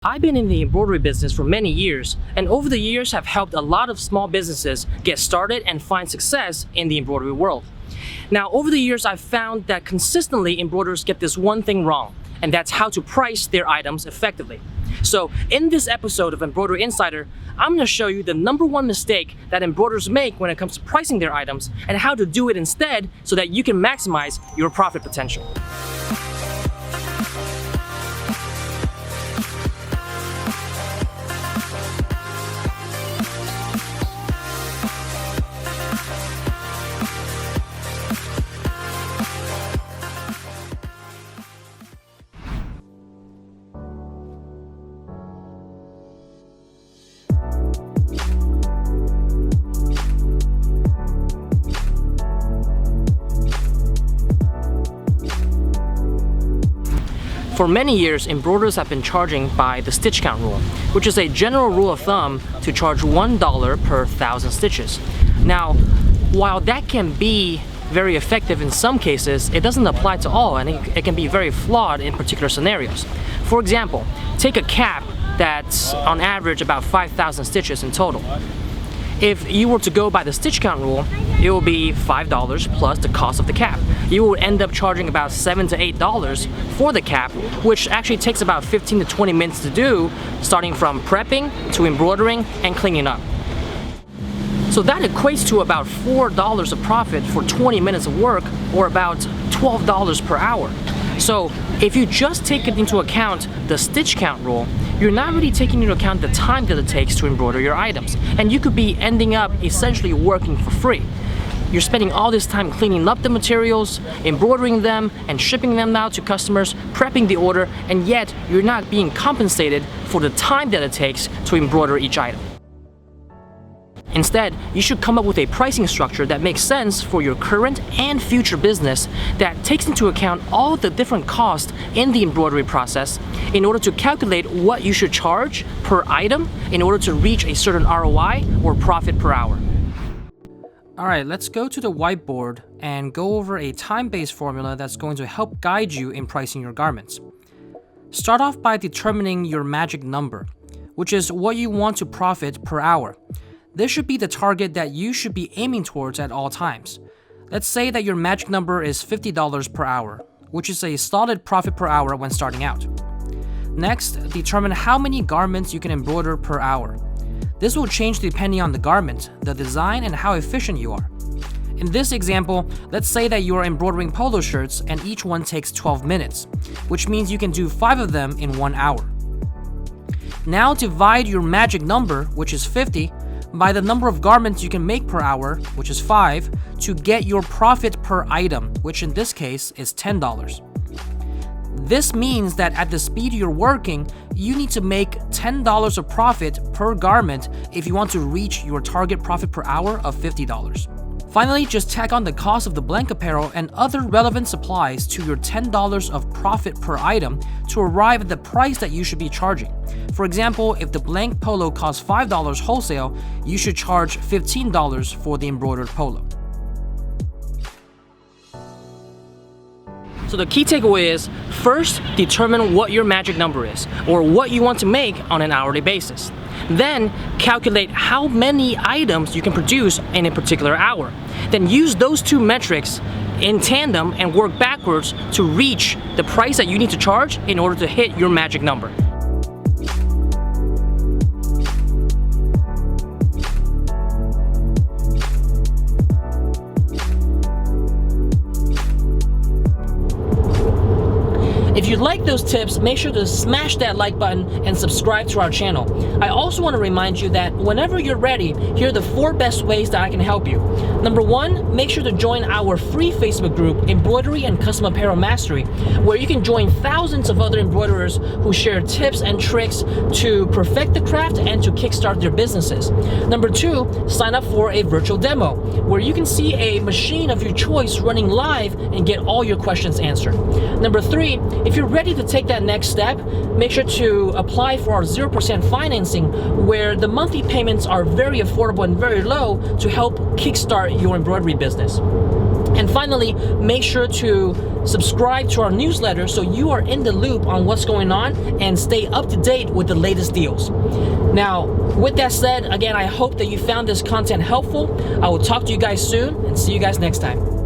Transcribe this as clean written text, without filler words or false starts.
I've been in the embroidery business for many years, and over the years have helped a lot of small businesses get started and find success in the embroidery world. Now, over the years, I've found that consistently embroiderers get this one thing wrong, and that's how to price their items effectively. So in this episode of Embroidery Insider, I'm going to show you the #1 mistake that embroiderers make when it comes to pricing their items and how to do it instead so that you can maximize your profit potential. For many years, embroiderers have been charging by the stitch count rule, which is a general rule of thumb to charge $1 per 1,000 stitches. Now, while that can be very effective in some cases, it doesn't apply to all, and it can be very flawed in particular scenarios. For example, take a cap that's on average about 5,000 stitches in total. If you were to go by the stitch count rule, it will be $5 plus the cost of the cap. You will end up charging about $7 to $8 for the cap, which actually takes about 15 to 20 minutes to do, starting from prepping to embroidering and cleaning up. So that equates to about $4 of profit for 20 minutes of work, or about $12 per hour. So if you just take it into account the stitch count rule, you're not really taking into account the time that it takes to embroider your items, and you could be ending up essentially working for free. You're spending all this time cleaning up the materials, embroidering them, and shipping them out to customers, prepping the order, and yet you're not being compensated for the time that it takes to embroider each item. Instead, you should come up with a pricing structure that makes sense for your current and future business, that takes into account all the different costs in the embroidery process in order to calculate what you should charge per item in order to reach a certain ROI or profit per hour. Alright, let's go to the whiteboard and go over a time-based formula that's going to help guide you in pricing your garments. Start off by determining your magic number, which is what you want to profit per hour. This should be the target that you should be aiming towards at all times. Let's say that your magic number is $50 per hour, which is a solid profit per hour when starting out. Next, determine how many garments you can embroider per hour. This will change depending on the garment, the design, and how efficient you are. In this example, let's say that you are embroidering polo shirts and each one takes 12 minutes, which means you can do 5 of them in 1 hour. Now divide your magic number, which is 50, by the number of garments you can make per hour, which is 5, to get your profit per item, which in this case is $10. This means that at the speed you're working, you need to make $10 of profit per garment if you want to reach your target profit per hour of $50. Finally, just tack on the cost of the blank apparel and other relevant supplies to your $10 of profit per item to arrive at the price that you should be charging. For example, if the blank polo costs $5 wholesale, you should charge $15 for the embroidered polo. So the key takeaway is, first, determine what your magic number is, or what you want to make on an hourly basis. Then, calculate how many items you can produce in a particular hour. Then use those two metrics in tandem and work backwards to reach the price that you need to charge in order to hit your magic number. If you like those tips, make sure to smash that like button and subscribe to our channel. I also want to remind you that whenever you're ready, here are the 4 best ways that I can help you. Number 1, make sure to join our free Facebook group, Embroidery and Custom Apparel Mastery, where you can join thousands of other embroiderers who share tips and tricks to perfect the craft and to kickstart their businesses. Number 2, sign up for a virtual demo, where you can see a machine of your choice running live and get all your questions answered. Number 3, if you're ready to take that next step, make sure to apply for our 0% financing, where the monthly payments are very affordable and very low to help kickstart your embroidery business. And finally, make sure to subscribe to our newsletter so you are in the loop on what's going on and stay up to date with the latest deals. Now, with that said, again, I hope that you found this content helpful. I will talk to you guys soon and see you guys next time.